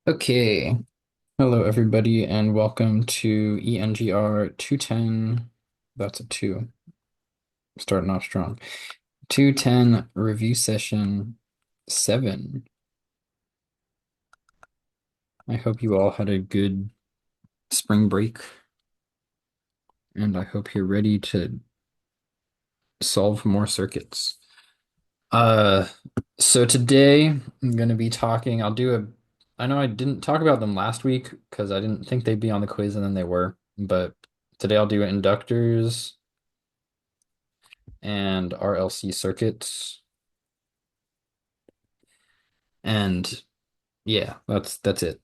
Okay. Hello, everybody, and welcome to ENGR 210. That's a two. Starting off strong. 210 review session 7. I hope you all had a good spring break, and I hope you're ready to solve more circuits. Uh, so today I'm going to be talking. I know I didn't talk about them last week because I didn't think they'd be on the quiz, and then they were. But today I'll do inductors and RLC circuits. And yeah, that's it.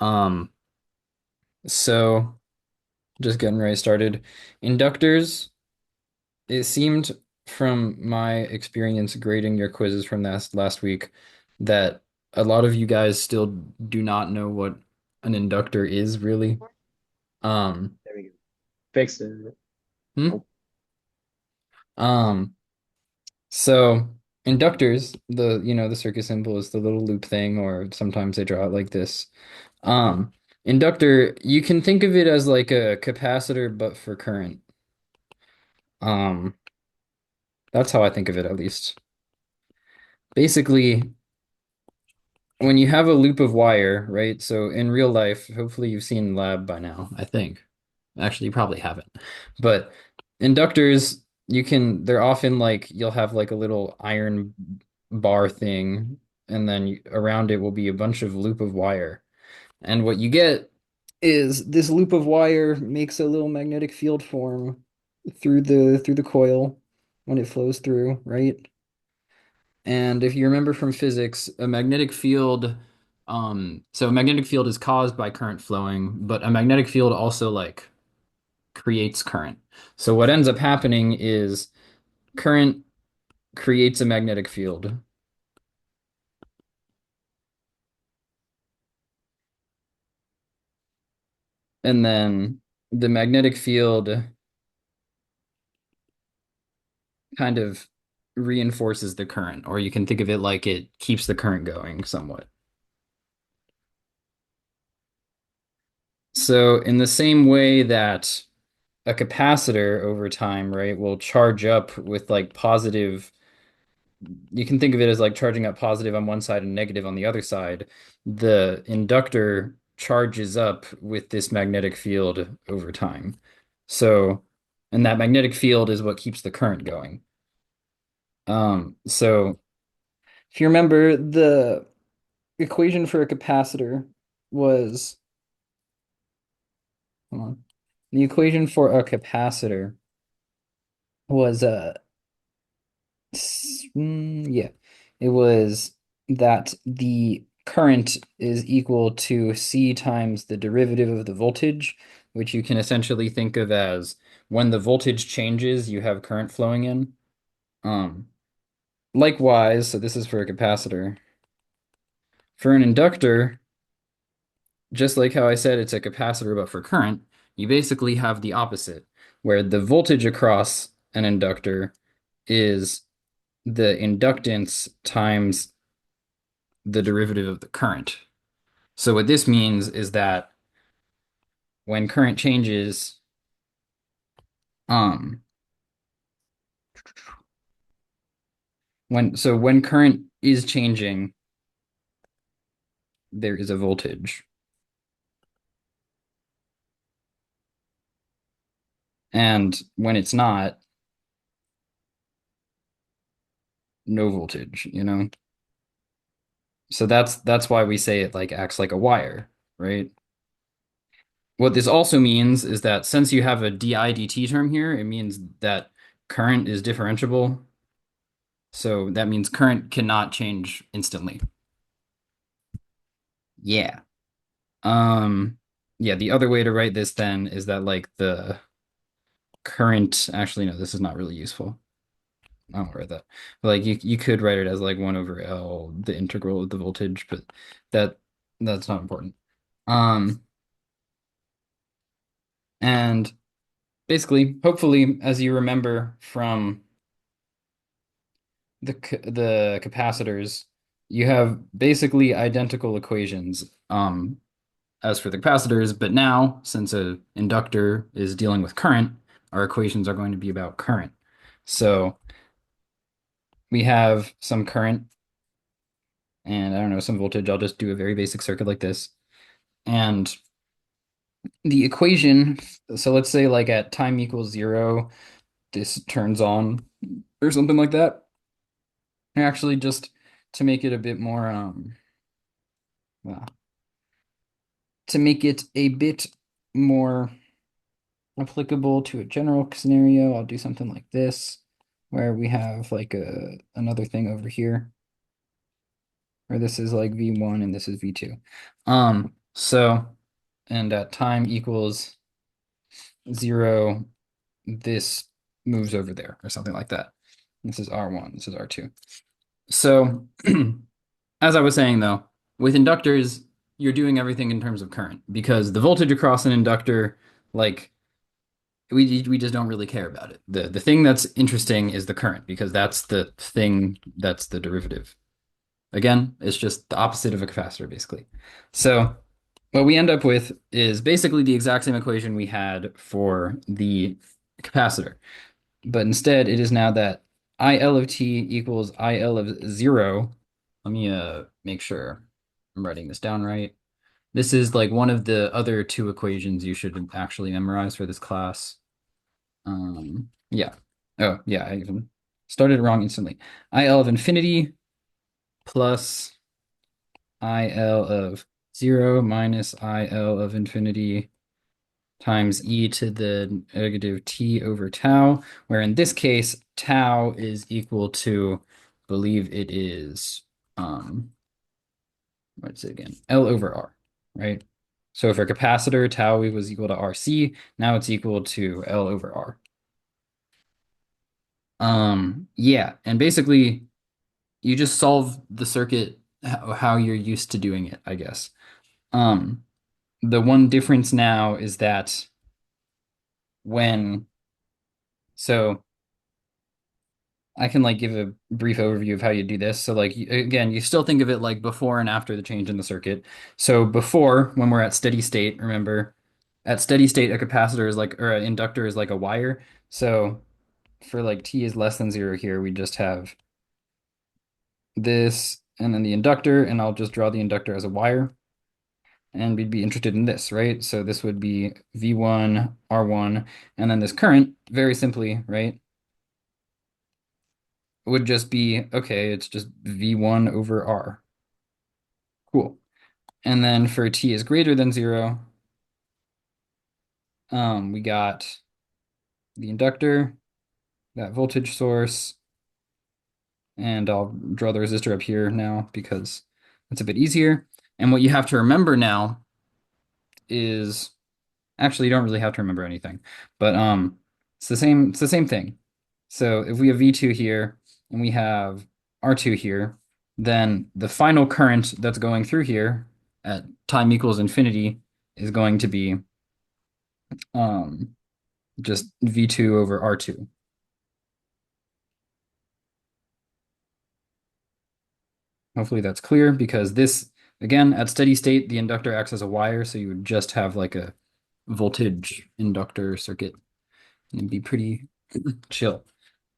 Um, so just getting ready started. Inductors, it seemed from my experience grading your quizzes from last week that a lot of you guys still do not know what an inductor is really. Um, There we go. Fixed it. hmm? Um, so inductors, the circuit symbol is the little loop thing, or sometimes they draw it like this. Um, Inductor, you can think of it as like a capacitor, but for current. Um, that's how I think of it, at least. Basically, when you have a loop of wire, right? So in real life, hopefully you've seen lab by now, I think. Actually, you probably haven't. But inductors, they're often like, you'll have like a little iron bar thing, and then around it will be a bunch of loop of wire. And what you get is this loop of wire makes a little magnetic field form through the coil when it flows through, right? And if you remember from physics, so a magnetic field is caused by current flowing, but a magnetic field also like creates current. So what ends up happening is current creates a magnetic field, and then the magnetic field kind of reinforces the current, or you can think of it like it keeps the current going somewhat. So, in the same way that a capacitor over time, right, will charge up with like positive, you can think of it as like charging up positive on one side and negative on the other side. The inductor charges up with this magnetic field over time. So, and that magnetic field is what keeps the current going. So if you remember, the equation for a capacitor was, hold on. The equation for a capacitor was yeah, it was that the current is equal to C times the derivative of the voltage, which you can essentially think of as when the voltage changes, you have current flowing in. Um, Likewise, so this is for a capacitor. For an inductor, just like how I said it's a capacitor, but for current, you basically have the opposite, where the voltage across an inductor is the inductance times the derivative of the current. So what this means is that when current changes, um, when current is changing, there is a voltage. And when it's not, no voltage, you know? So that's why we say it like acts like a wire, right? What this also means is that since you have a dI/dt term here, it means that current is differentiable. So that means current cannot change instantly. Yeah. Um, yeah, the other way to write this then is that like the current, actually no, this is not really useful. I don't write that. But like you could write it as like 1 over L, the integral of the voltage, but that that's not important. Um, and basically, hopefully, as you remember from the capacitors, you have basically identical equations as for the capacitors, but now since a inductor is dealing with current, our equations are going to be about current. So we have some current and I don't know, some voltage. I'll just do a very basic circuit like this. And the equation, so let's say like at time equals zero, this turns on or something like that. Actually, just to make it a bit more, well, to make it a bit more applicable to a general scenario, I'll do something like this, where we have like another thing over here, where this is like V1 and this is V2. So, and at time equals zero, this moves over there or something like that. This is R1, this is R2. So, as I was saying though, with inductors, you're doing everything in terms of current because the voltage across an inductor, like we just don't really care about it. The thing that's interesting is the current because that's the thing that's the derivative. Again, it's just the opposite of a capacitor basically. So what we end up with is basically the exact same equation we had for the capacitor. But instead, it is now that IL of t equals IL of zero. Let me make sure I'm writing this down right. This is like one of the other two equations you should actually memorize for this class. Yeah. Oh, yeah, I even started it wrong instantly. IL of infinity plus IL of zero minus IL of infinity times e to the negative t over tau, where in this case, tau is equal to, I believe it is, what's it again? L over R, right? So for capacitor, tau was equal to RC. Now it's equal to L over R. Yeah, and basically you just solve the circuit how you're used to doing it, I guess. Um, the one difference now is that when, so I can like give a brief overview of how you do this. So like again, you still think of it like before and after the change in the circuit. So before, when we're at steady state, remember, at steady state, a capacitor is like, or an inductor is like a wire. So for like t is less than zero here, we just have this and then the inductor, and I'll just draw the inductor as a wire. And we'd be interested in this, right? So this would be V1, R1, and then this current, very simply, right, would just be, okay, it's just V1 over R. Cool. And then for t is greater than zero, we got the inductor, that voltage source, and I'll draw the resistor up here now because it's a bit easier. And what you have to remember now is actually you don't really have to remember anything, but it's the same thing. So if we have V2 here and we have R2 here, then the final current that's going through here at time equals infinity is going to be um just V2 over R2. Hopefully that's clear because this, again, at steady state, the inductor acts as a wire, so you would just have like a voltage inductor circuit and it'd be pretty chill.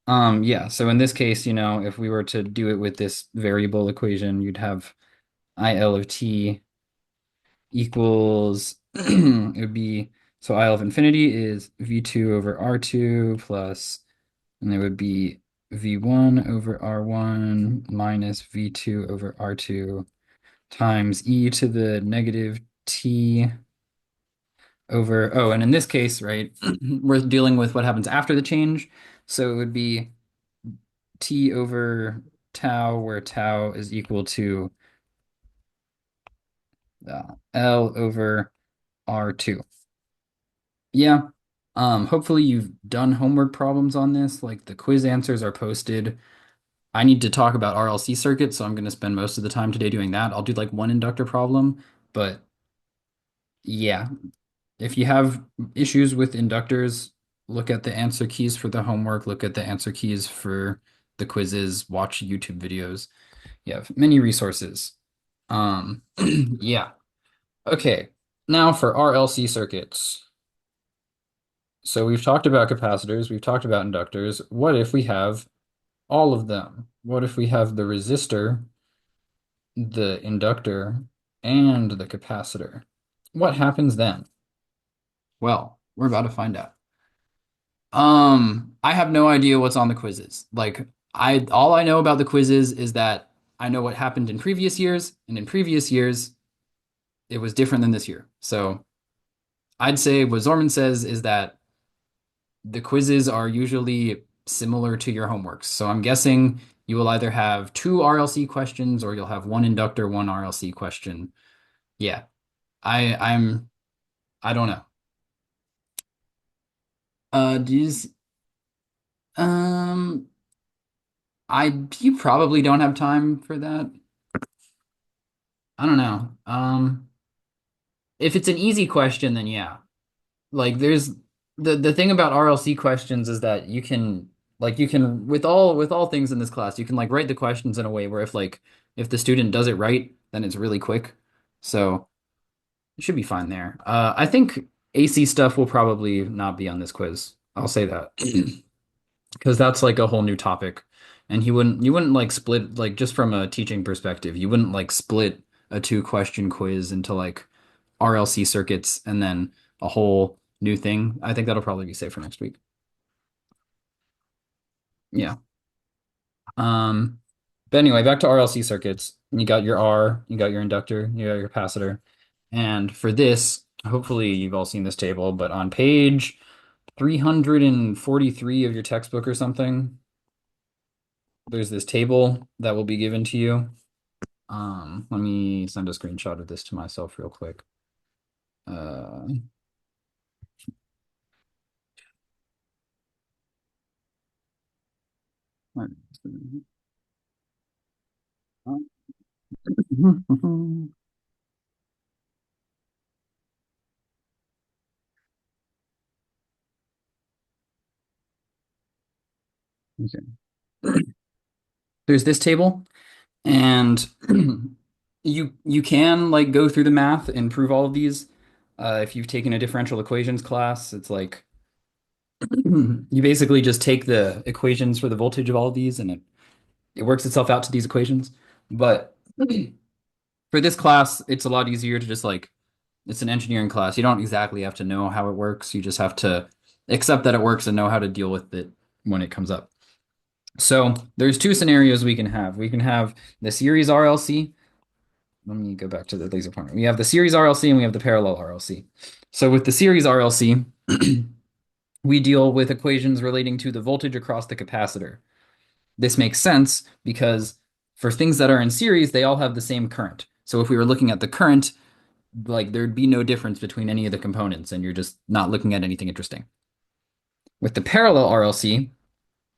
Yeah, so in this case, you know, if we were to do it with this variable equation, you'd have IL of t equals it would be so IL of infinity is V2 over R2 plus, and there would be V1 over R1 minus V2 over R2 times e to the negative t over, oh, and in this case, right, we're dealing with what happens after the change. So it would be t over tau, where tau is equal to L over R2. Yeah. Hopefully you've done homework problems on this. Like the quiz answers are posted. I need to talk about RLC circuits, so I'm going to spend most of the time today doing that. I'll do like one inductor problem, but yeah, if you have issues with inductors, look at the answer keys for the homework, look at the answer keys for the quizzes, watch YouTube videos. You have many resources. Yeah. Okay. Now for RLC circuits. So we've talked about capacitors, we've talked about inductors. What if we have all of them? What if we have the resistor, the inductor, and the capacitor? What happens then? Well, we're about to find out. I have no idea what's on the quizzes. Like I all I know about the quizzes is that I know what happened in previous years, and in previous years it was different than this year. So I'd say what Zorman says is that the quizzes are usually similar to your homeworks. So I'm guessing you will either have two RLC questions or you'll have one inductor, one RLC question. Yeah. I'm I don't know. Does um I you probably don't have time for that. I don't know. If it's an easy question, then yeah. Like there's the thing about RLC questions is that you can with all things in this class, you can like write the questions in a way where if the student does it right, then it's really quick. So it should be fine there. I think AC stuff will probably not be on this quiz. I'll say that. Because that's like a whole new topic. And you wouldn't like split like just from a teaching perspective, you wouldn't like split a two question quiz into like RLC circuits and then a whole new thing. I think that'll probably be safe for next week. Yeah. Um, but anyway, back to RLC circuits. You got your R, you got your inductor, you got your capacitor. And for this, hopefully you've all seen this table, but on page 343 of your textbook or something, there's this table that will be given to you. Let me send a screenshot of this to myself real quick. Uh, okay. There's this table, and you can like go through the math and prove all of these. If you've taken a differential equations class, it's like you basically just take the equations for the voltage of all of these, and it works itself out to these equations. But for this class, it's a lot easier to just like it's an engineering class. You don't exactly have to know how it works. You just have to accept that it works and know how to deal with it when it comes up. So there's two scenarios we can have. We can have the series RLC. Let me go back to the laser pointer. We have the series RLC and we have the parallel RLC. So with the series RLC, we deal with equations relating to the voltage across the capacitor. This makes sense because for things that are in series, they all have the same current. So if we were looking at the current, like there'd be no difference between any of the components, and you're just not looking at anything interesting. With the parallel RLC,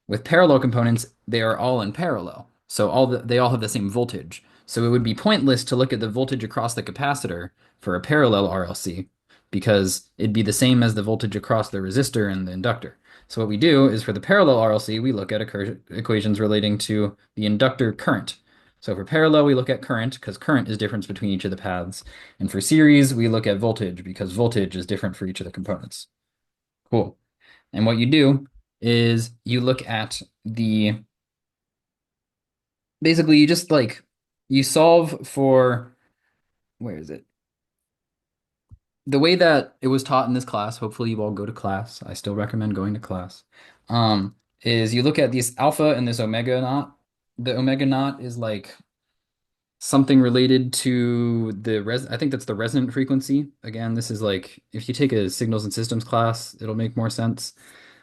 with parallel components, they are all in parallel. So they all have the same voltage. So it would be pointless to look at the voltage across the capacitor for a parallel RLC because it'd be the same as the voltage across the resistor and the inductor. So what we do is for the parallel RLC, we look at equations relating to the inductor current. So for parallel, we look at current because current is difference between each of the paths. And for series, we look at voltage because voltage is different for each of the components. Cool. And what you do is you look at the basically you just like you solve for where is it? The way that it was taught in this class, hopefully you all go to class. I still recommend going to class. Is you look at this alpha and this omega naught. The omega naught is like something related to the I think that's the resonant frequency. Again, this is like if you take a signals and systems class, it'll make more sense.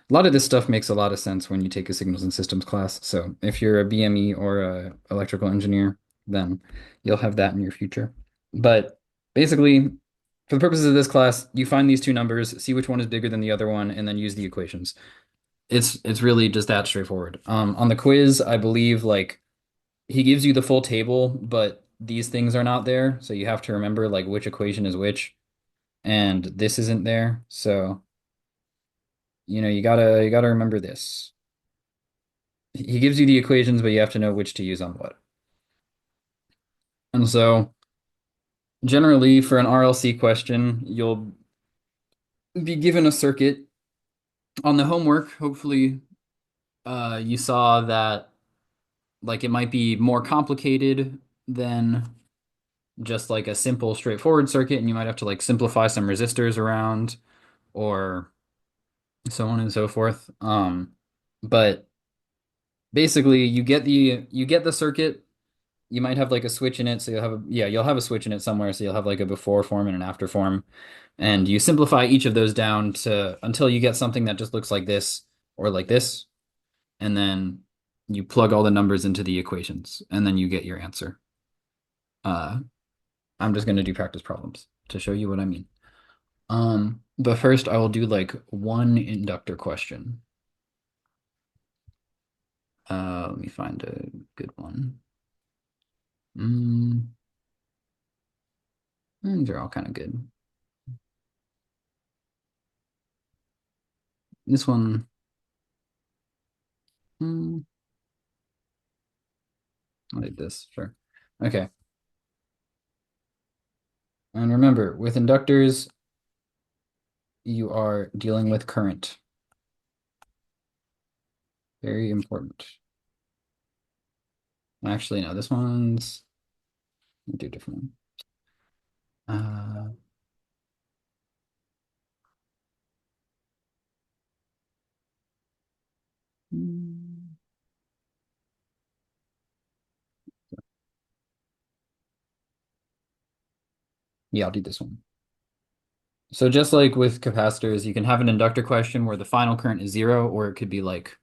A lot of this stuff makes a lot of sense when you take a signals and systems class. So if you're a BME or a electrical engineer, then you'll have that in your future. But basically, for the purposes of this class, you find these two numbers, see which one is bigger than the other one, and then use the equations. It's really just that straightforward. On the quiz, I believe like he gives you the full table, but these things are not there, so you have to remember like which equation is which, and this isn't there. So you gotta remember this. He gives you the equations, but you have to know which to use on what. And so generally for an RLC question, you'll be given a circuit on the homework. Hopefully, you saw that like it might be more complicated than just like a simple straightforward circuit, and you might have to like simplify some resistors around or so on and so forth. But basically you get the circuit. You might have like a switch in it, so you'll have a switch in it somewhere, so you'll have like a before form and an after form. And you simplify each of those down to until you get something that just looks like this or like this, and then you plug all the numbers into the equations, and then you get your answer. Uh, I'm just going to do practice problems to show you what I mean. But first I will do like one inductor question. Let me find a good one. Mm, they're all kind of good. This one, mm, I like this, sure. Okay. And remember, with inductors, you are dealing with current. Very important. Actually, no, this one's I'll do a different one. Uh, mm, yeah, I'll do this one. So just like with capacitors, you can have an inductor question where the final current is zero, or it could be like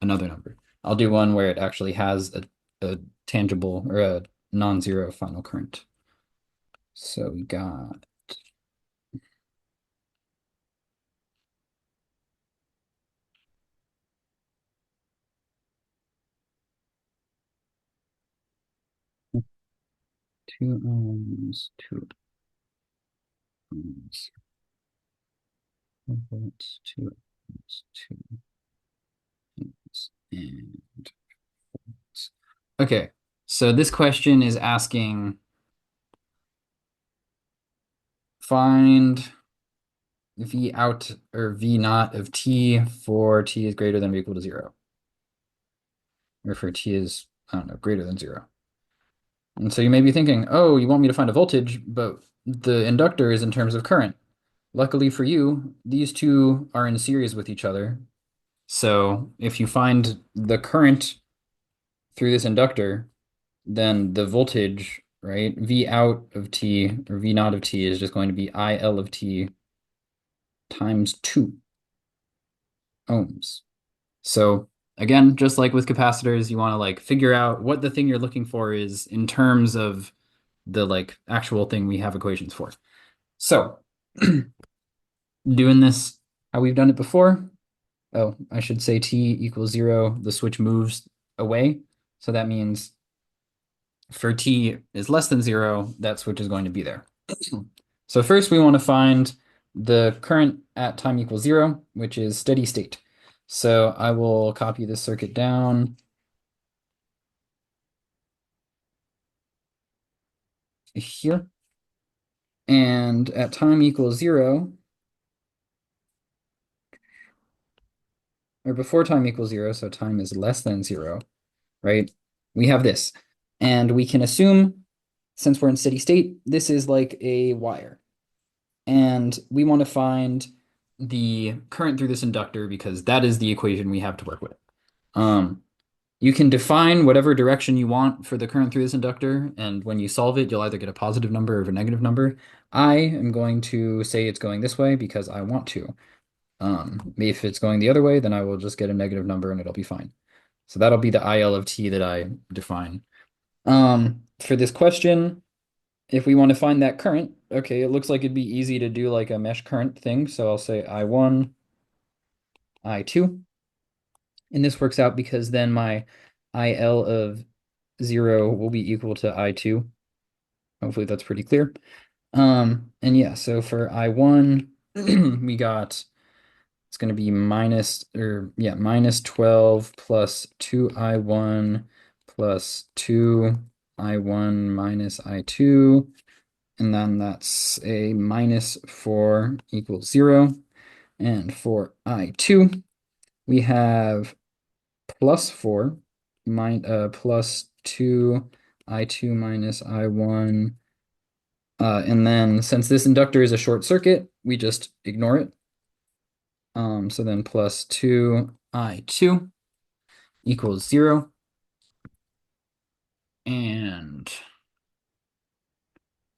another number. I'll do one where it actually has a tangible or a non-zero final current. So we got 2 ohms, 2 ohms, 4 volts, 2 ohms, 2 ohms, and okay. So this question is asking find V out or V naught of t for t is greater than or equal to zero, or for t is, I don't know, greater than zero. And so you may be thinking, oh, you want me to find a voltage, but the inductor is in terms of current. Luckily for you, these two are in series with each other. So if you find the current through this inductor, then the voltage, right, V out of t or V naught of t is just going to be IL of t times 2 ohms. So again, just like with capacitors, you want to like figure out what the thing you're looking for is in terms of the like actual thing we have equations for. So doing this how we've done it before. Oh, I should say t equals 0, the switch moves away. So that means for t is less than 0, that switch is going to be there. So first we want to find the current at time equals 0, which is steady state. So I will copy this circuit down here. And at time equals 0, or before time equals 0, so time is less than 0, right? We have this. And we can assume, since we're in steady state, this is like a wire. And we want to find the current through this inductor because that is the equation we have to work with. You can define whatever direction you want for the current through this inductor, and when you solve it, you'll either get a positive number or a negative number. I am going to say it's going this way because I want to. If it's going the other way, then I will just get a negative number and it'll be fine. So that'll be the IL of t that I define. For this question, if we want to find that current, okay, it looks like it'd be easy to do like a mesh current thing. So I'll say I1, I2. And this works out because then my IL of 0 will be equal to I2. Hopefully that's pretty clear. And yeah, so for I1, we got it's going to be minus 12 plus 2I1 plus 2 I1 minus I2, and then that's a minus 4 equals 0. And for I2, we have plus 4 plus 2 I2 minus I1. And then since this inductor is a short circuit, we just ignore it. So then plus 2 I2 equals 0. And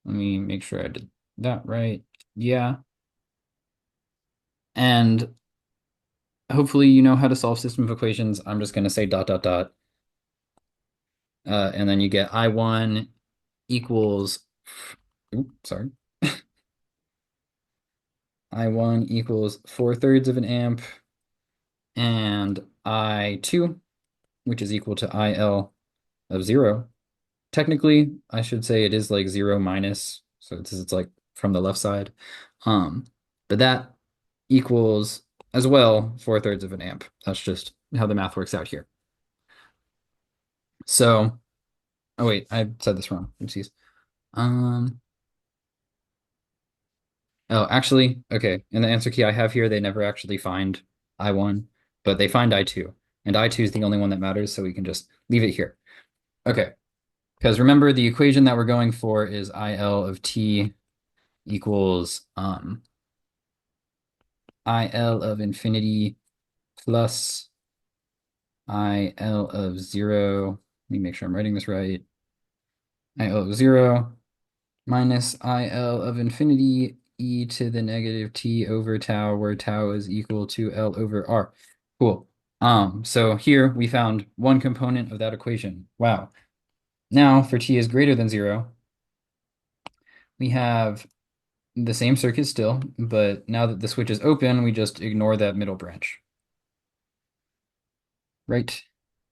let me make sure I did that right. Yeah. And hopefully you know how to solve system of equations. I'm just going to say dot, dot, dot. And then you get I1 equals, oops, sorry. I1 equals 4/3 of an amp, and I2, which is equal to IL of 0. Technically, I should say it is like 0 minus, so it's like from the left side. Um, but that equals as well 4/3 of an amp. That's just how the math works out here. So, oh wait, I said this wrong. Oopsies. Um, oh, actually, okay. In the answer key I have here, they never actually find I1, but they find I2. And I2 is the only one that matters, so we can just leave it here. Okay. Because remember, the equation that we're going for is IL of t equals IL of infinity plus IL of 0. Let me make sure I'm writing this right. IL of 0 minus IL of infinity e to the negative t over tau, where tau is equal to L over R. Cool. So here we found one component of that equation. Wow. Now for t is greater than 0, we have the same circuit still, but now that the switch is open, we just ignore that middle branch. Right,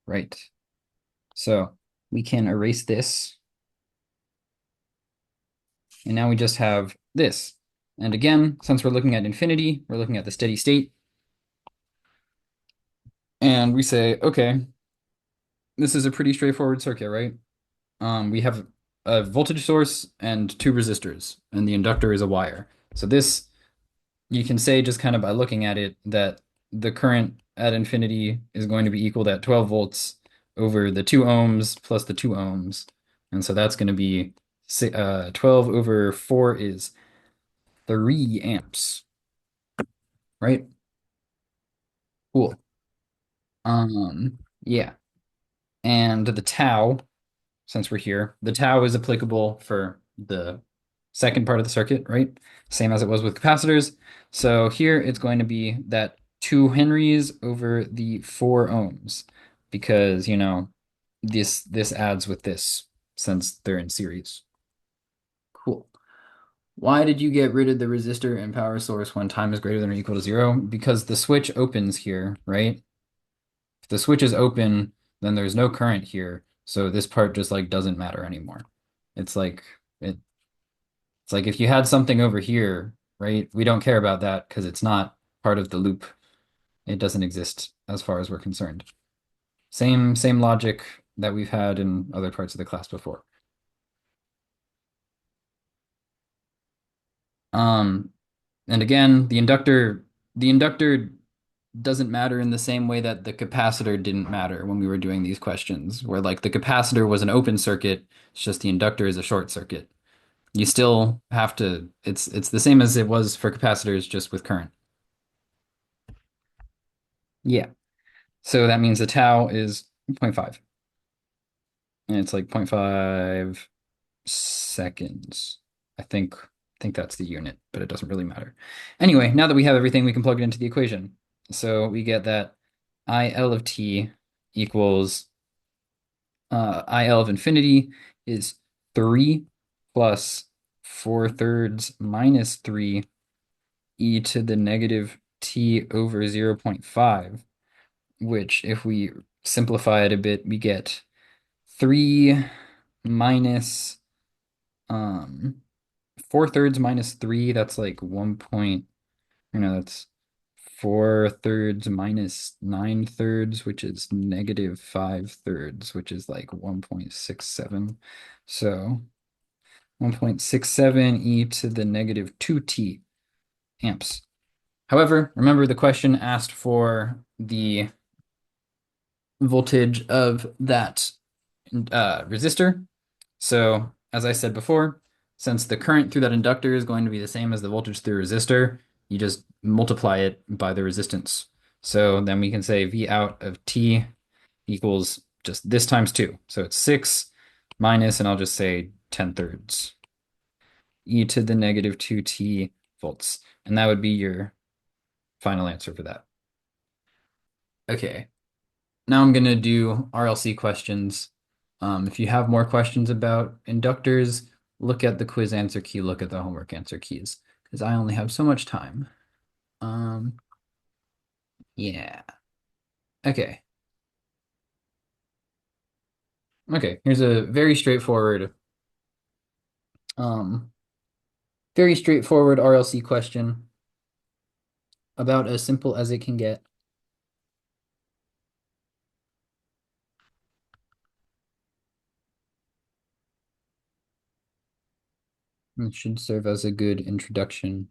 right. So we can erase this, and now we just have this. And again, since we're looking at infinity, we're looking at the steady state, and we say, okay, this is a pretty straightforward circuit, right? We have a voltage source and two resistors, and the inductor is a wire. So this, you can say just kind of by looking at it that the current at infinity is going to be equal to 12 volts over the 2 ohms plus the 2 ohms. And so that's going to be 12 over 4 is 3 amps, right? Cool. Yeah. And the tau, since we're here, the tau is applicable for the second part of the circuit, right? Same as it was with capacitors. So here it's going to be that 2 henries over the 4 ohms because, this adds with this since they're in series. Cool. Why did you get rid of the resistor and power source when time is greater than or equal to 0? Because the switch opens here, right? If the switch is open, then there's no current here, so this part just like doesn't matter anymore. It's like it, it's like if you had something over here, right? We don't care about that because it's not part of the loop. It doesn't exist as far as we're concerned. Same logic that we've had in other parts of the class before. Um, and again, the inductor doesn't matter in the same way that the capacitor didn't matter when we were doing these questions, where like the capacitor was an open circuit, it's just the inductor is a short circuit. You still have to, it's the same as it was for capacitors, just with current. Yeah. So that means the tau is zero point 0.5. And it's like zero point 0.5 seconds. I think that's the unit, but it doesn't really matter. Anyway, now that we have everything, we can plug it into the equation. So we get that IL of t equals IL of infinity is 3 plus 4/3 minus 3 e to the negative t over 0.5, which if we simplify it a bit, we get 3 minus um 4/3 minus 3, that's like 1 point, that's 4 thirds minus 9 thirds, which is negative 5 thirds, which is like 1.67. So 1.67 e to the negative 2t amps. However, remember the question asked for the voltage of that resistor. So, as I said before, since the current through that inductor is going to be the same as the voltage through resistor, you just multiply it by the resistance. So then we can say V out of T equals just this times 2. So it's 6 minus, and I'll just say 10 thirds, e to the negative 2t volts. And that would be your final answer for that. Okay. Now I'm going to do RLC questions. If you have more questions about inductors, look at the quiz answer key, look at the homework answer keys, because I only have so much time. Um, yeah. Okay. Okay, here's a um, very straightforward RLC question about as simple as it can get. It should serve as a good introduction.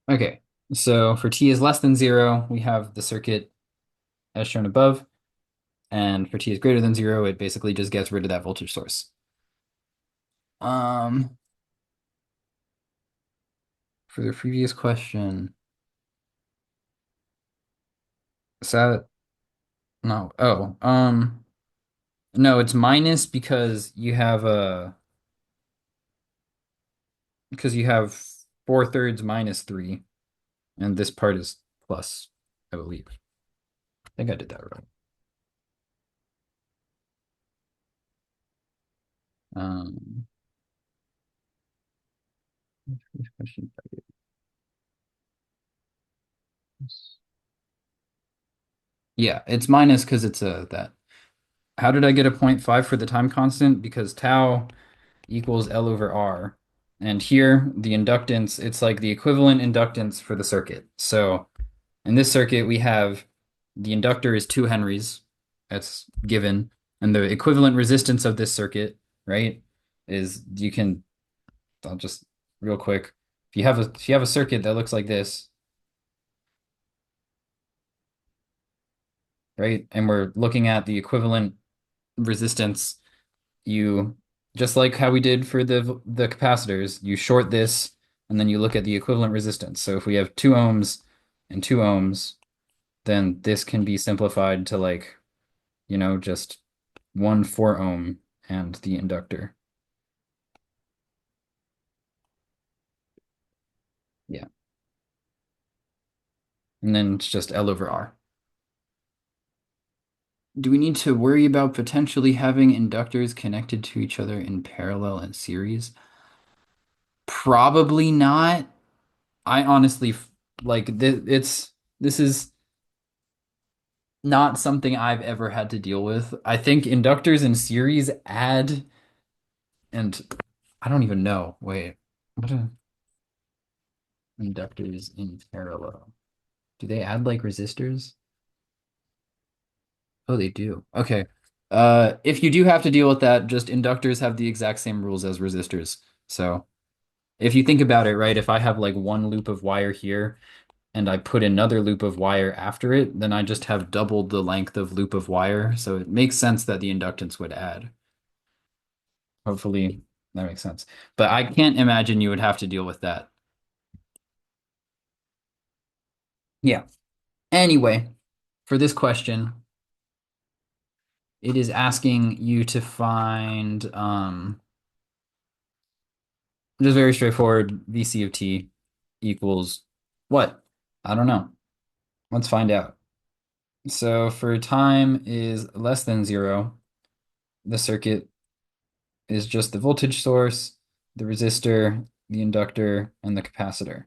Okay, so for t is less than 0, we have the circuit as shown above. And for t is greater than 0, it basically just gets rid of that voltage source. Um, for the previous question, is that no? Oh, no, it's minus because you have 4 thirds minus 3, and this part is plus, I believe. I think I did that right. Um, question. Yeah, it's minus because it's a that. How did I get a 0.5 for the time constant? Because tau equals L over R. And here, the inductance, it's like the equivalent inductance for the circuit. So in this circuit, we have the inductor is 2 henries. That's given. And the equivalent resistance of this circuit, right, is I'll just real quick. If you have a circuit that looks like this, right, and we're looking at the equivalent resistance, you just like how we did for the capacitors, you short this and then you look at the equivalent resistance. So if we have 2 ohms and 2 ohms, then this can be simplified to like, just 1 4 ohm and the inductor. Yeah. And then it's just L over R. Do we need to worry about potentially having inductors connected to each other in parallel and series? Probably not. I honestly like this is not something I've ever had to deal with. I think inductors in series add, and I don't even know. Wait, what are inductors in parallel? Do they add like resistors? Oh, they do. Okay. If you do have to deal with that, just inductors have the exact same rules as resistors. So if you think about it, right, if I have like one loop of wire here and I put another loop of wire after it, then I just have doubled the length of loop of wire. So it makes sense that the inductance would add. Hopefully that makes sense. But I can't imagine you would have to deal with that. Yeah. Anyway, for this question, it is asking you to find just very straightforward VC of t equals what? I don't know. Let's find out. So for time is less than 0, the circuit is just the voltage source, the resistor, the inductor, and the capacitor.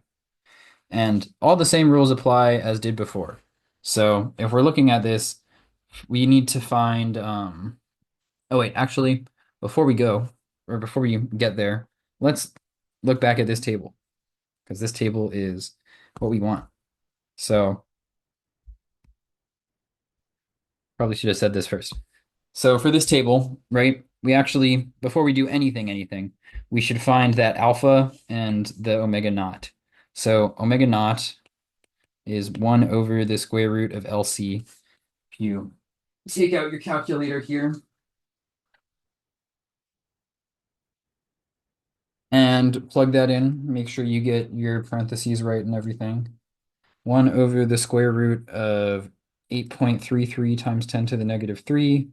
And all the same rules apply as did before. So if we're looking at this, we need to find oh wait, actually, before we go, or before we get there, let's look back at this table because this table is what we want. So probably should have said this first. So for this table, right, we actually, before we do anything, we should find that alpha and the omega naught. So omega naught is 1 over the square root of LC. If you take out your calculator here and plug that in, make sure you get your parentheses right and everything. 1 over the square root of 8.33 times 10 to the negative 3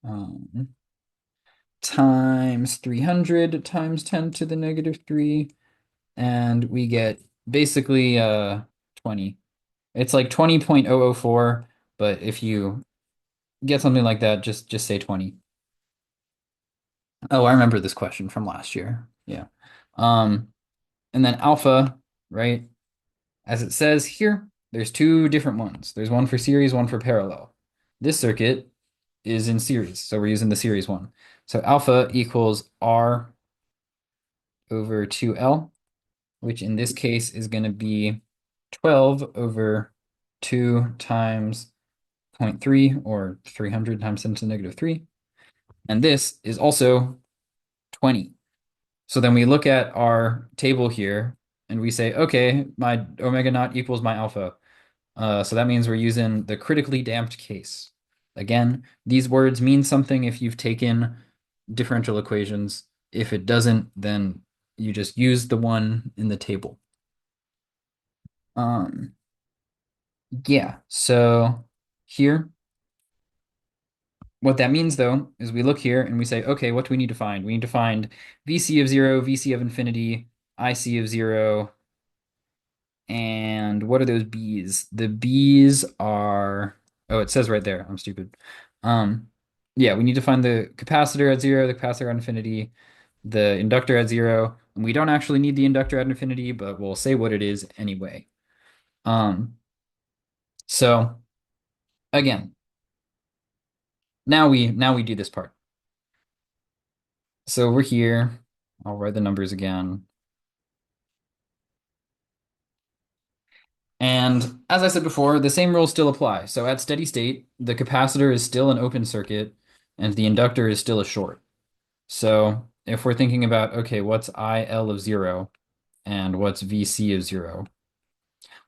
um, times 300 times 10 to the negative 3. And we get basically 20. It's like 20.004, but if you get something like that, just say 20. Oh, I remember this question from last year. Yeah. Um, and then alpha, right? As it says here, there's two different ones. There's one for series, one for parallel. This circuit is in series, so we're using the series one. So alpha equals R over 2L, which in this case is going to be 12 over 2 times zero point 0.3 or 300 times 10 to the negative 3. And this is also 20. So then we look at our table here and we say, okay, my omega naught equals my alpha. So that means we're using the critically damped case. Again, these words mean something if you've taken differential equations. If it doesn't, then you just use the one in the table. Um, yeah, so here, what that means though is we look here and we say, okay, what do we need to find? We need to find VC of 0, VC of infinity, IC of 0, and what are those B's? The B's are, oh, it says right there. I'm stupid. Um, yeah, we need to find the capacitor at 0, the capacitor at infinity, the inductor at 0. And we don't actually need the inductor at infinity, but we'll say what it is anyway. Um, so again, now we do this part. So we're here. I'll write the numbers again. And as I said before, the same rules still apply. So at steady state, the capacitor is still an open circuit and the inductor is still a short. So if we're thinking about, okay, what's IL of 0 and what's VC of 0?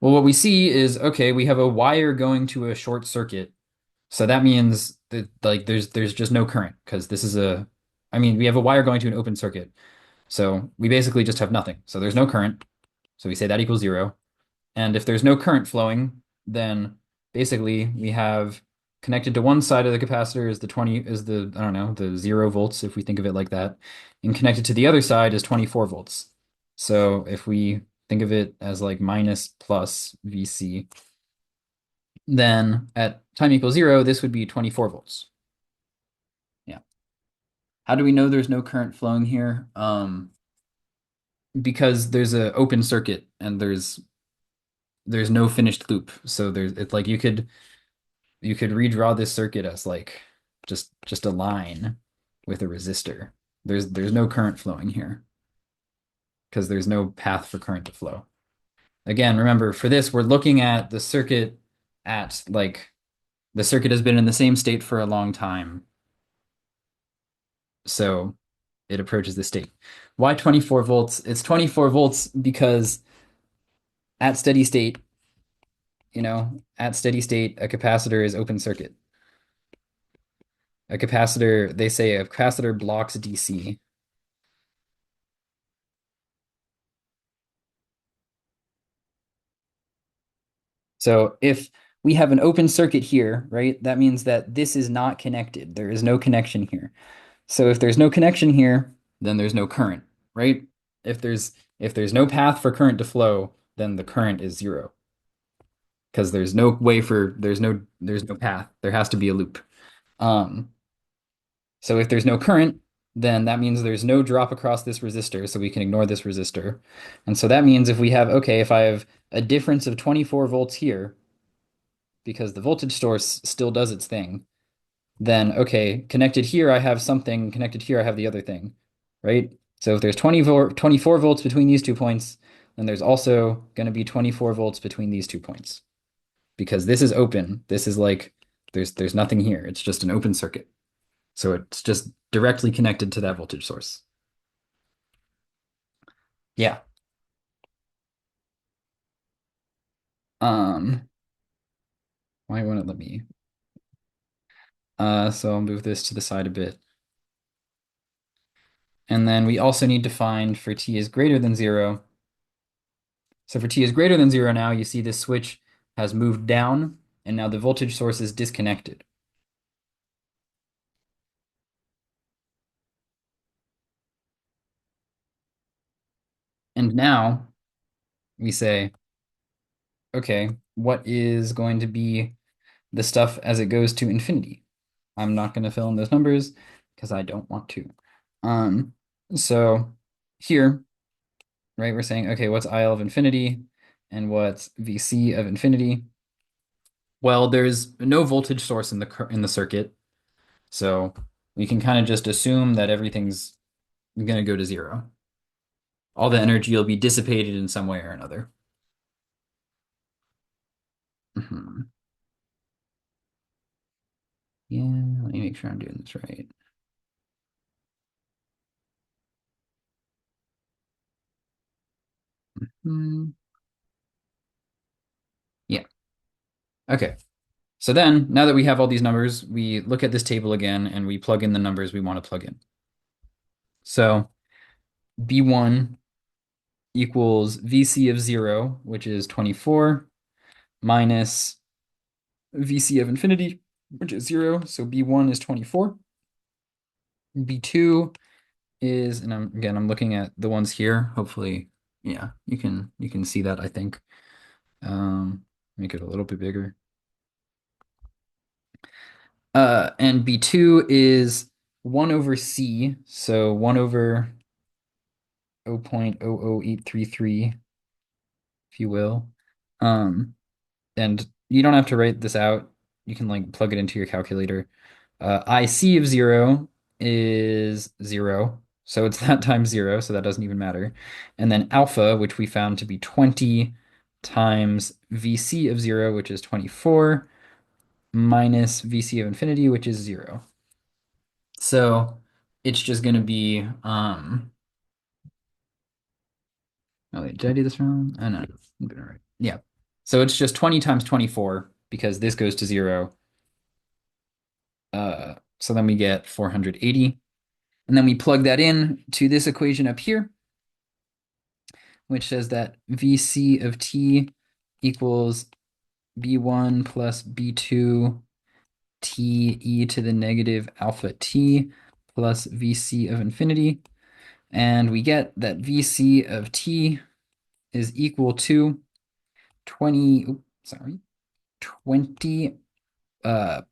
Well, what we see is, okay, we have a wire going to a short circuit. So that means that like there's just no current because this is I mean, we have a wire going to an open circuit. So we basically just have nothing. So there's no current. So we say that equals 0. And if there's no current flowing, then basically we have connected to one side of the capacitor is the 20 is the, I don't know, the 0 volts if we think of it like that. And connected to the other side is 24 volts. So if we think of it as like minus plus VC, then at time equals 0, this would be 24 volts. Yeah. How do we know there's no current flowing here? Because there's an open circuit and there's no finished loop. So there's it's like you could redraw this circuit as like just a line with a resistor. There's no current flowing here because there's no path for current to flow. Again, remember for this, we're looking at the circuit at like the circuit has been in the same state for a long time. So it approaches the state. Why 24 volts? It's 24 volts because at steady state, at steady state, a capacitor is open circuit. A capacitor, they say a capacitor blocks DC. So if we have an open circuit here, right, that means that this is not connected. There is no connection here. So if there's no connection here, then there's no current, right? If there's no path for current to flow, then the current is 0 because there's no path. There has to be a loop. Um, so if there's no current, then that means there's no drop across this resistor, so we can ignore this resistor. And so that means if I have a difference of 24 volts here, because the voltage source still does its thing, then okay, connected here I have something, connected here I have the other thing, right? So if there's 24 volts between these 2 points, then there's also going to be 24 volts between these 2 points because this is open. This is like there's nothing here. It's just an open circuit. So it's just directly connected to that voltage source. Yeah. Um, why won't it let me? So I'll move this to the side a bit. And then we also need to find for t is greater than 0. So for t is greater than 0 now, you see this switch has moved down, and now the voltage source is disconnected. And now we say, okay, what is going to be the stuff as it goes to infinity? I'm not going to fill in those numbers because I don't want to. Um, so here, right, we're saying, okay, what's IL of infinity and what's VC of infinity? Well, there's no voltage source in the circuit, so we can kind of just assume that everything's going to go to 0. All the energy will be dissipated in some way or another. Mhm. Yeah, let me make sure I'm doing this right. Hmm. Yeah. Okay. So then, now that we have all these numbers, we look at this table again and we plug in the numbers we want to plug in. So B1 equals VC of 0, which is 24, minus VC of infinity, which is 0. So B1 is 24. B2 is, and I'm looking at the ones here. Hopefully, yeah, you can see that, I think. Make it a little bit bigger. And B2 is 1 over C, so 1 over 0.00833, if you will. Um, and you don't have to write this out. You can like plug it into your calculator. IC of 0 is 0. So it's that times 0, so that doesn't even matter. And then alpha, which we found to be 20 times VC of 0, which is 24, minus VC of infinity, which is 0. So it's just going to be, oh wait, did I do this wrong? Oh no, I'm doing it right. Yeah. So it's just 20 times 24 because this goes to 0. So then we get 480. And then we plug that in to this equation up here, which says that VC of t equals B1 plus B2 t e to the negative alpha t plus VC of infinity. And we get that VC of t is equal to 20, oops, sorry, 20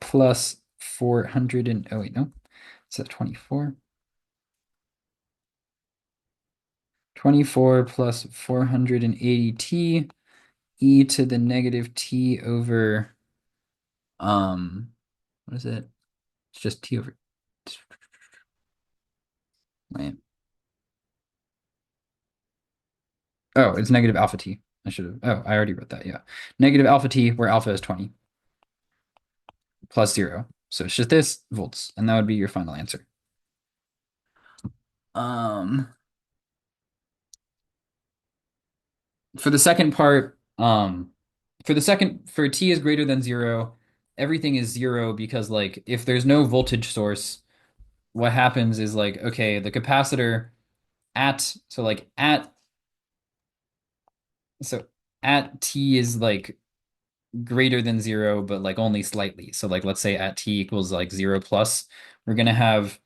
plus 400 and, oh wait, no, it's at 24. 24 plus 480t e to the negative t over, what is it? It's just t over, wait. Oh, it's negative alpha t. I should have, oh, I already wrote that, yeah. Negative alpha t, where alpha is 20, plus 0. So it's just this volts, and that would be your final answer. Um, for the second part, for t is greater than 0, everything is 0 because like if there's no voltage source, what happens is like, okay, the capacitor at so like at so at t is like greater than 0, but like only slightly. So like let's say at t equals like 0 plus, we're gonna have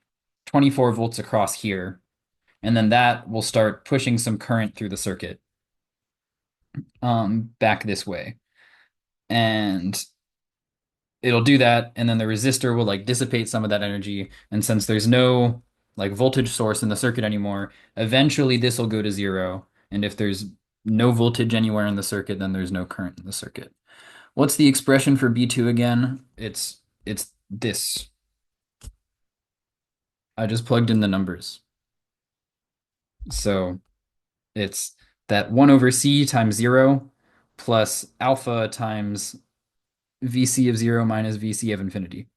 24 volts across here, and then that will start pushing some current through the circuit back this way. And it'll do that, and then the resistor will like dissipate some of that energy. And since there's no like voltage source in the circuit anymore, eventually this will go to 0. And if there's no voltage anywhere in the circuit, then there's no current in the circuit. What's the expression for B2 again? It's this. I just plugged in the numbers. So it's that 1 over C times 0 plus alpha times VC of 0 minus VC of infinity.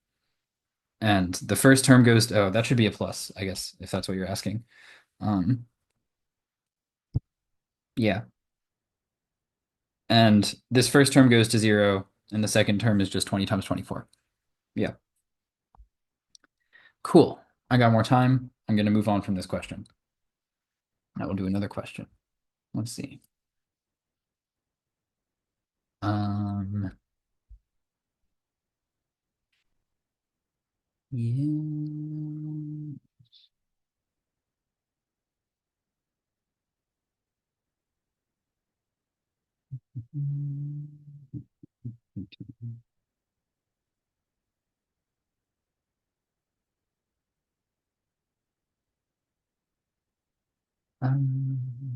And the first term goes to, oh, that should be a plus, I guess, if that's what you're asking. Um, yeah. And this first term goes to 0, and the second term is just 20 times 24. Yeah. Cool. I got more time. I'm going to move on from this question. I will do another question. Let's see. Um, yeah. Um,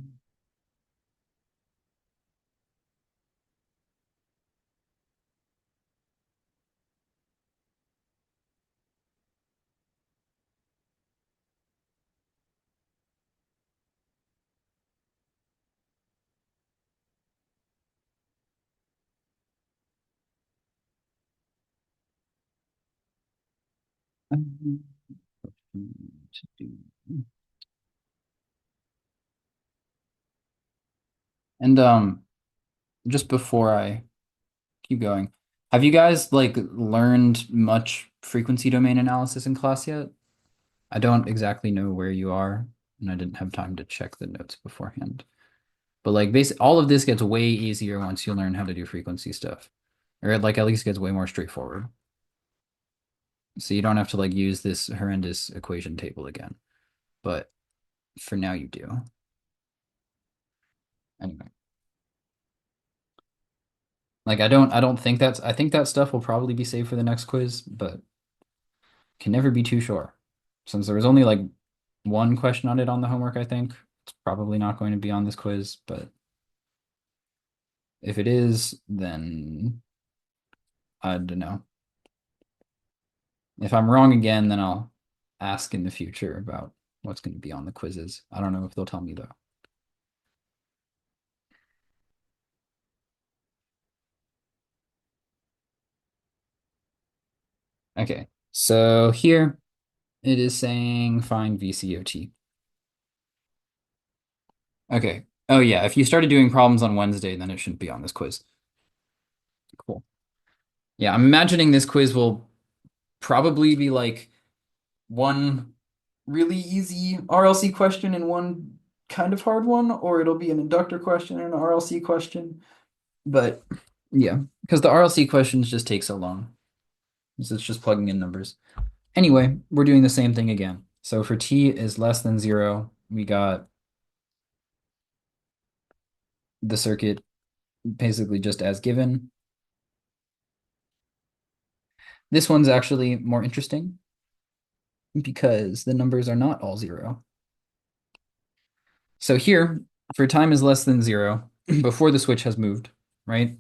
and just before I keep going, have you guys like learned much frequency domain analysis in class yet? I don't exactly know where you are, and I didn't have time to check the notes beforehand. But like basic all of this gets way easier once you learn how to do frequency stuff. Or like at least gets way more straightforward. So you don't have to like use this horrendous equation table again. But for now you do. Anyway. Like I don't think I think that stuff will probably be saved for the next quiz, but can never be too sure. Since there was only like one question on it on the homework, I think it's probably not going to be on this quiz, but if it is, then I don't know. If I'm wrong again, then I'll ask in the future about what's going to be on the quizzes. I don't know if they'll tell me though. Okay, so here it is saying find VCOT. Okay. Oh yeah, if you started doing problems on Wednesday, then it shouldn't be on this quiz. Cool. Yeah, I'm imagining this quiz will probably be like one really easy RLC question and one kind of hard one, or it'll be an inductor question and an RLC question. But yeah, because the RLC questions just take so long. So it's just plugging in numbers. Anyway, we're doing the same thing again. So for t is less than 0, we got the circuit basically just as given. This one's actually more interesting because the numbers are not all 0. So here, for time is less than 0, before the switch has moved, right?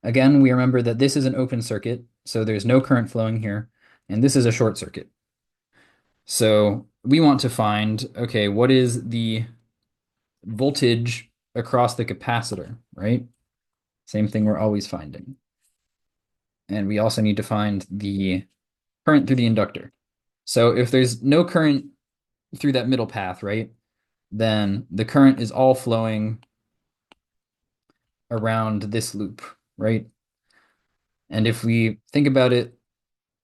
Again, we remember that this is an open circuit, so there's no current flowing here, and this is a short circuit. So we want to find, okay, what is the voltage across the capacitor, right? Same thing we're always finding. And we also need to find the current through the inductor. So if there's no current through that middle path, right, then the current is all flowing around this loop, right? And if we think about it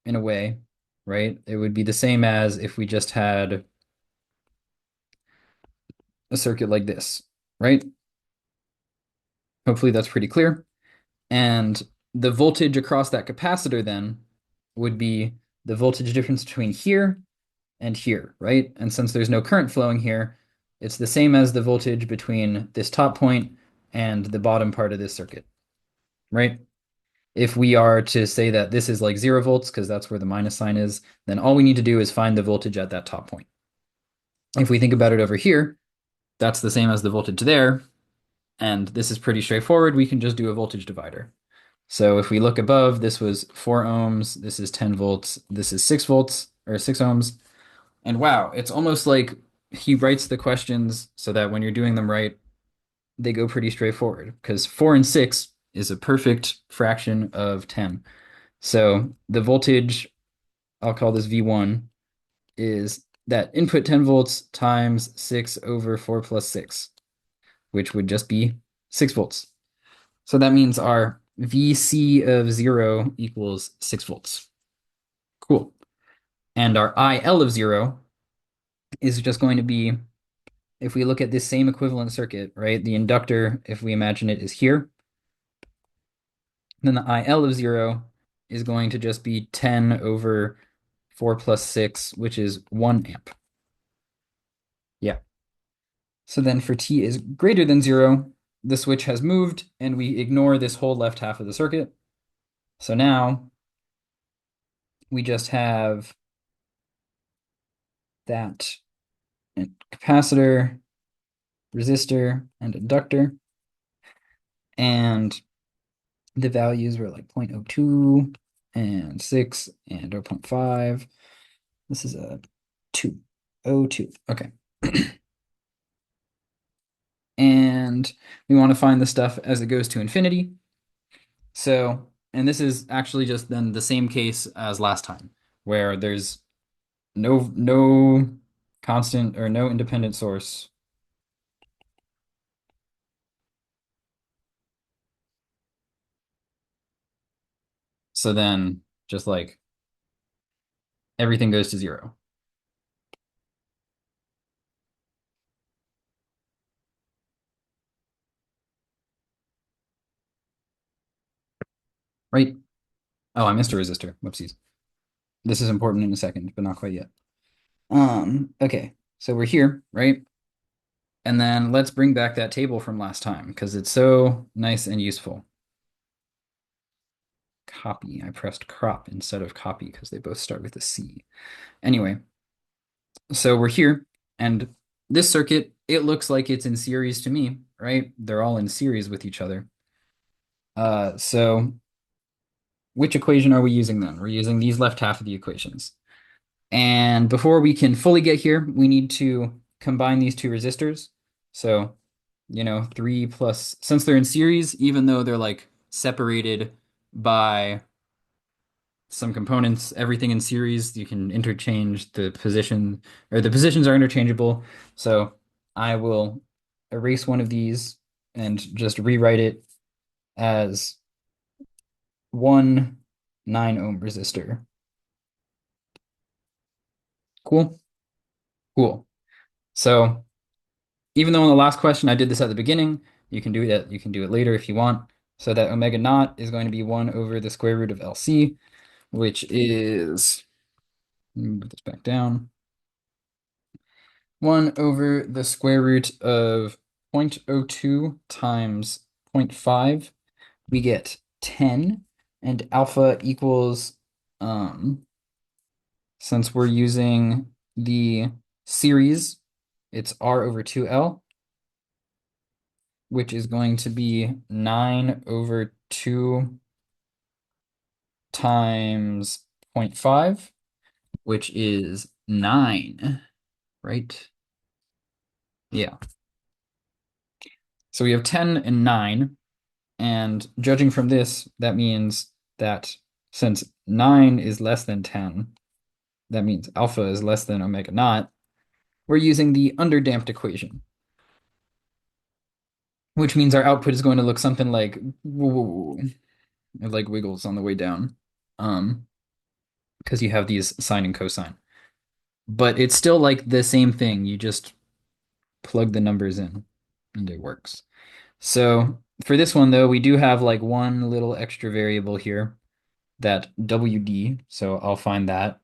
in a way, right, it would be the same as if we just had a circuit like this, right? Hopefully that's pretty clear. And the voltage across that capacitor then would be the voltage difference between here and here, right? And since there's no current flowing here, it's the same as the voltage between this top point and the bottom part of this circuit, right? If we are to say that this is like 0 volts, because that's where the minus sign is, then all we need to do is find the voltage at that top point. If we think about it over here, that's the same as the voltage there, and this is pretty straightforward. We can just do a voltage divider. So if we look above, this was 4 ohms, this is 10 volts, this is 6 volts or 6 ohms. And wow, it's almost like he writes the questions so that when you're doing them right, they go pretty straightforward because 4 and 6 is a perfect fraction of 10. So the voltage, I'll call this V1, is that input 10 volts times 6 over 4 plus 6, which would just be 6 volts. So that means our VC of 0 equals 6 volts. Cool. And our IL of 0 is just going to be, if we look at this same equivalent circuit, right? The inductor, if we imagine it, is here. Then the IL of 0 is going to just be 10 over 4 plus 6, which is 1 amp. Yeah. So then for t is greater than 0, the switch has moved, and we ignore this whole left half of the circuit. So now we just have that capacitor, resistor, and inductor. And the values were like 0.02 and 6 and zero point 0.5. This is a 202. Okay. And we want to find the stuff as it goes to infinity. So, and this is actually just then the same case as last time, where there's no constant or no independent source. So then just like everything goes to 0. Right? Oh, I missed a resistor. Whoopsies. This is important in a second, but not quite yet. Okay. So we're here, right? And then let's bring back that table from last time because it's so nice and useful. Copy. I pressed crop instead of copy because they both start with a C. Anyway, so we're here, and this circuit, it looks like it's in series to me, right? They're all in series with each other. So which equation are we using then? We're using these left half of the equations. And before we can fully get here, we need to combine these two resistors. So, 3 plus, since they're in series, even though they're like separated by some components, everything in series, you can interchange the position, or the positions are interchangeable. So I will erase one of these and just rewrite it as one 9 ohm resistor. Cool? Cool. So even though in the last question I did this at the beginning, you can do it later if you want. So that omega naught is going to be 1 over the square root of LC, which is, let me put this back down, 1 over the square root of 0.02 times zero point 0.5. We get 10, and alpha equals, since we're using the series, it's R over 2L, which is going to be 9 over 2 times zero point 0.5, which is 9, right? Yeah. So we have 10 and 9, and judging from this, that means that since 9 is less than 10, that means alpha is less than omega naught, we're using the underdamped equation, which means our output is going to look something like, whoa, it like wiggles on the way down, because you have these sine and cosine. But it's still like the same thing. You just plug the numbers in and it works. So for this one though, we do have like one little extra variable here, that WD. So I'll find that.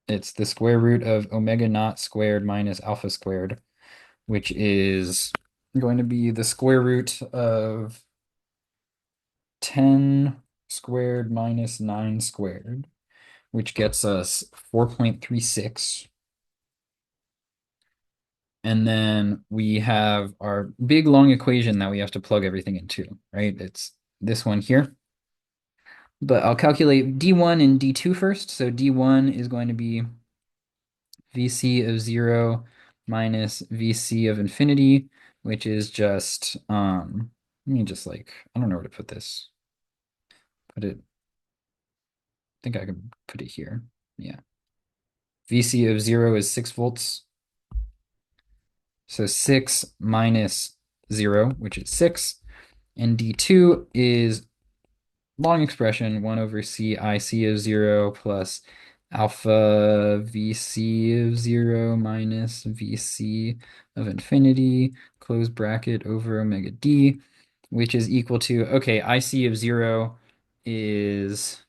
It's the square root of omega naught squared minus alpha squared, which is going to be the square root of 10 squared minus 9 squared, which gets us 4.36. And then we have our big long equation that we have to plug everything into, right? It's this one here. But I'll calculate D1 and D2 first. So D1 is going to be VC of 0 minus VC of infinity, which is just, let me just like, I don't know where to put this. Put it, I think I can put it here. Yeah. VC of 0 is 6 volts. So 6 minus 0, which is 6. And D2 is long expression 1 over C IC of 0 plus alpha VC of 0 minus VC of infinity, close bracket over omega D, which is equal to, okay, IC of 0 is,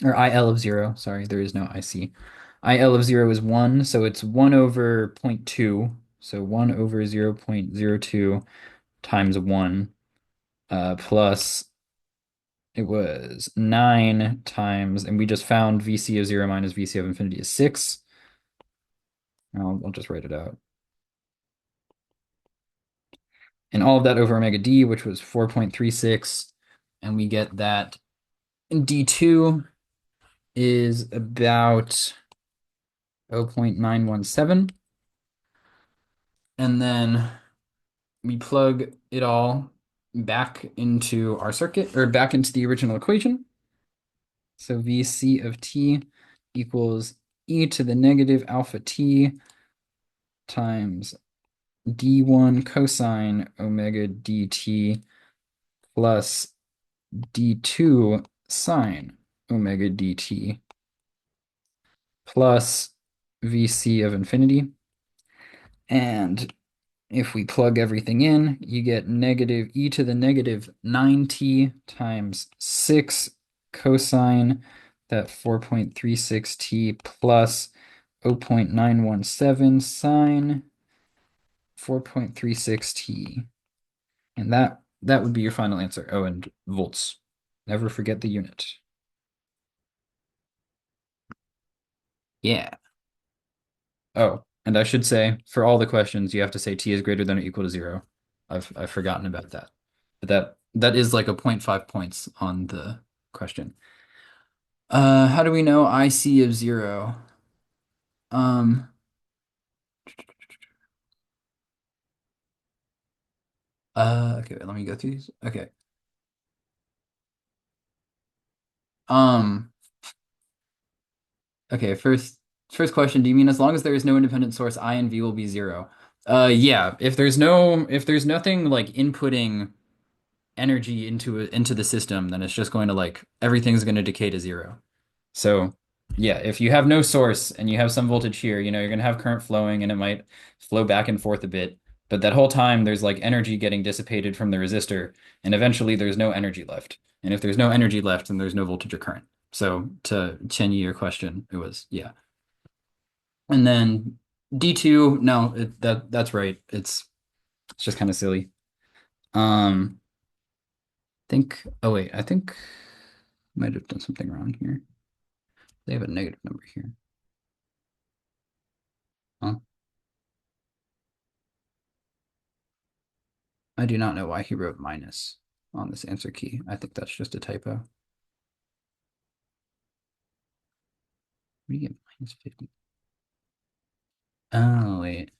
or IL of 0, sorry, there is no IC. IL of 0 is 1, so it's 1 over zero point 0.2, so 1 over 0.02 times 1, plus it was 9 times, and we just found VC of 0 minus VC of infinity is 6. I'll just write it out. And all of that over omega D, which was 4.36. And we get that D2 is about 0.917. And then we plug it all back into our circuit, or back into the original equation. So VC of t equals e to the negative alpha t times d1 cosine omega dt plus d2 sine omega dt plus VC of infinity. And if we plug everything in, you get negative e to the negative 9t times 6 cosine that 4.36t plus 0.917 sine 4.36t. And that would be your final answer. Oh, and volts. Never forget the unit. Yeah. Oh, and I should say, for all the questions, you have to say t is greater than or equal to 0. I've forgotten about that. But that is like a 0.5 points on the question. How do we know IC of 0? Um, okay, let me go through these. Okay. Um, okay, first question, do you mean as long as there is no independent source, I and V will be 0? Yeah, if there's nothing like inputting energy into the system, then it's just going to like everything's going to decay to 0. So yeah, if you have no source and you have some voltage here, you're going to have current flowing and it might flow back and forth a bit. But that whole time there's like energy getting dissipated from the resistor, and eventually there's no energy left. And if there's no energy left, then there's no voltage or current. So to Chen your question, it was yeah. And then D2, no, that's right. It's just kind of silly. Um, think, oh wait, I think I might have done something wrong here. They have a negative number here. Huh? I do not know why he wrote minus on this answer key. I think that's just a typo. What do you get minus 50? Oh, wait.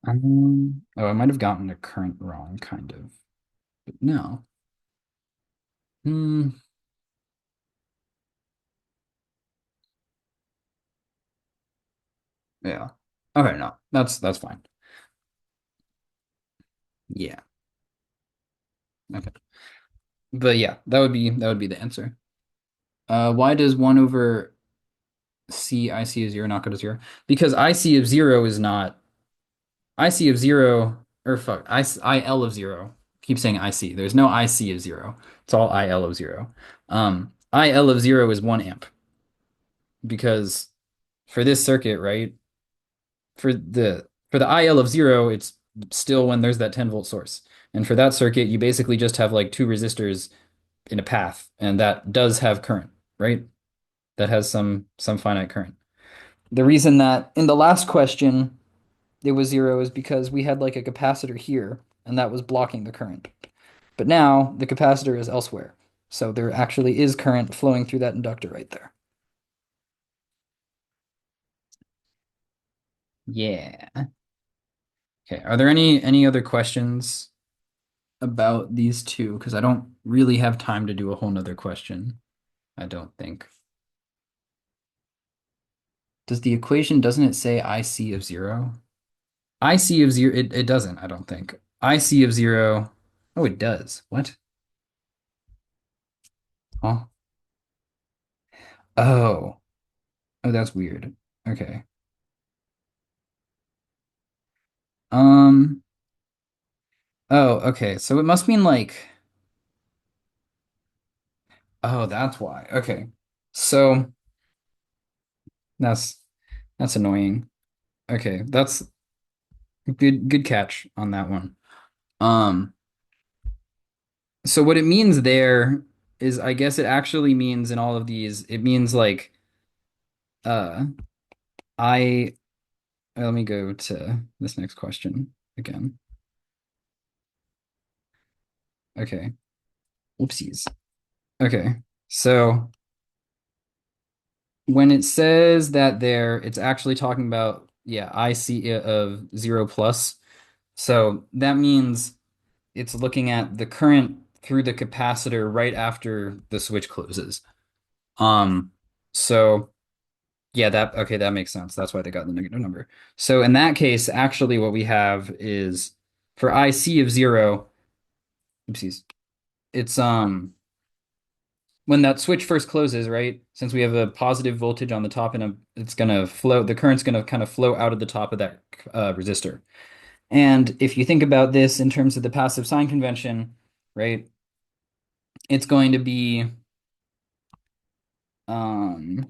Oh, I might have gotten the current wrong, kind of. But no. Hmm. Yeah. Okay, no. That's fine. Yeah. Okay. But yeah, that would be the answer. Why does 1 over C IC of 0 not go to 0? Because IC of 0 is not IC of 0, or fuck, IL of 0. Keep saying IC. There's no IC of 0. It's all IL of 0. IL of 0 is 1 amp because for this circuit, right? For the IL of 0, it's still when there's that 10-volt source. And for that circuit, you basically just have like two resistors in a path, and that does have current, right? That has some finite current. The reason that in the last question it was 0 is because we had like a capacitor here and that was blocking the current. But now the capacitor is elsewhere. So there actually is current flowing through that inductor right there. Yeah. Okay. Are there any other questions about these two? Because I don't really have time to do a whole nother question. I don't think. Does the equation, doesn't it say IC of zero? IC of zero, it doesn't, I don't think. IC of zero, oh, it does. What? Oh, oh, oh, that's weird. Okay. Um, oh, okay. So it must mean like, oh, that's why. Okay. So that's that's annoying. Okay, that's good catch on that one. Um, so what it means there is I guess it actually means in all of these, it means like uh I let me go to this next question again. Okay. Whoopsies. Okay. So when it says that there, it's actually talking about, yeah, IC of zero plus. So that means it's looking at the current through the capacitor right after the switch closes. Um, so yeah, that okay, that makes sense. That's why they got the negative number. So in that case, actually what we have is for IC of zero, oopsies, it's when that switch first closes, right? Since we have a positive voltage on the top and it's gonna flow, the current's gonna kind of flow out of the top of that resistor. And if you think about this in terms of the passive sign convention, right, it's going to be um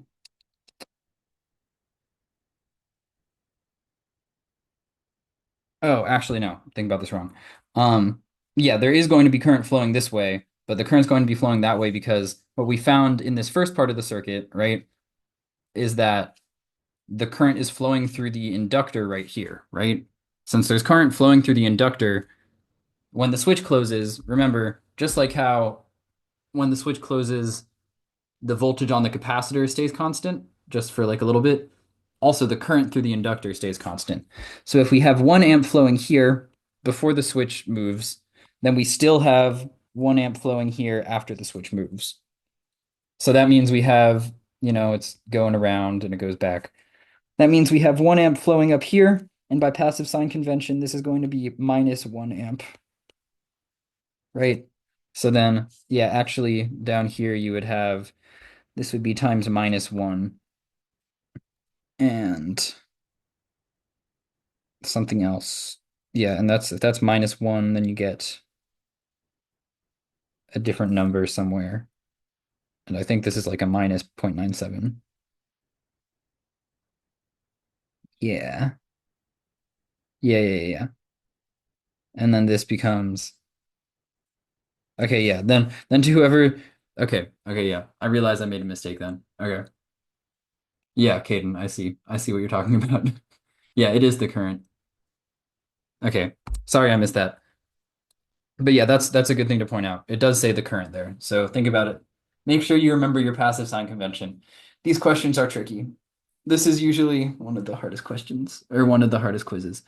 oh, actually no, I'm thinking about this wrong. Yeah, there is going to be current flowing this way, but the current's going to be flowing that way because what we found in this first part of the circuit, right, is that the current is flowing through the inductor right here, right? Since there's current flowing through the inductor, when the switch closes, remember, just like how when the switch closes, the voltage on the capacitor stays constant, just for like a little bit. Also, the current through the inductor stays constant. So if we have 1 amp flowing here before the switch moves, then we still have 1 amp flowing here after the switch moves. So that means we have, it's going around and it goes back. That means we have 1 amp flowing up here, and by passive sign convention, this is going to be minus 1 amp, right? So then, yeah, actually down here you would have, this would be times minus one and something else. Yeah, and that's if that's minus one, then you get a different number somewhere. And I think this is like a minus 0.97. Yeah. Yeah. And then this becomes okay, yeah. Then to whoever okay, yeah. I realize I made a mistake then. Okay. Yeah, Caden, I see. I see what you're talking about. Yeah, it is the current. Okay. Sorry I missed that. But yeah, that's a good thing to point out. It does say the current there. So think about it. Make sure you remember your passive sign convention. These questions are tricky. This is usually one of the hardest questions or one of the hardest quizzes.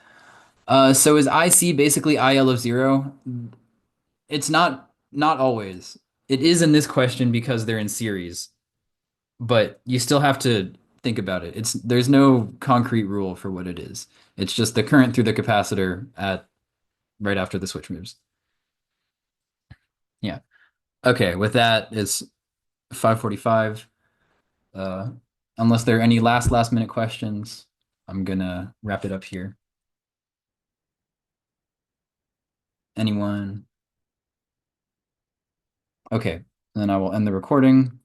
So is IC basically IL of zero? It's not always. It is in this question because they're in series, but you still have to think about it. There's no concrete rule for what it is. It's just the current through the capacitor at right after the switch moves. Yeah. Okay, with that, it's 5:45. Uh, unless there are any last minute questions, I'm gonna wrap it up here. Anyone? Okay, then I will end the recording.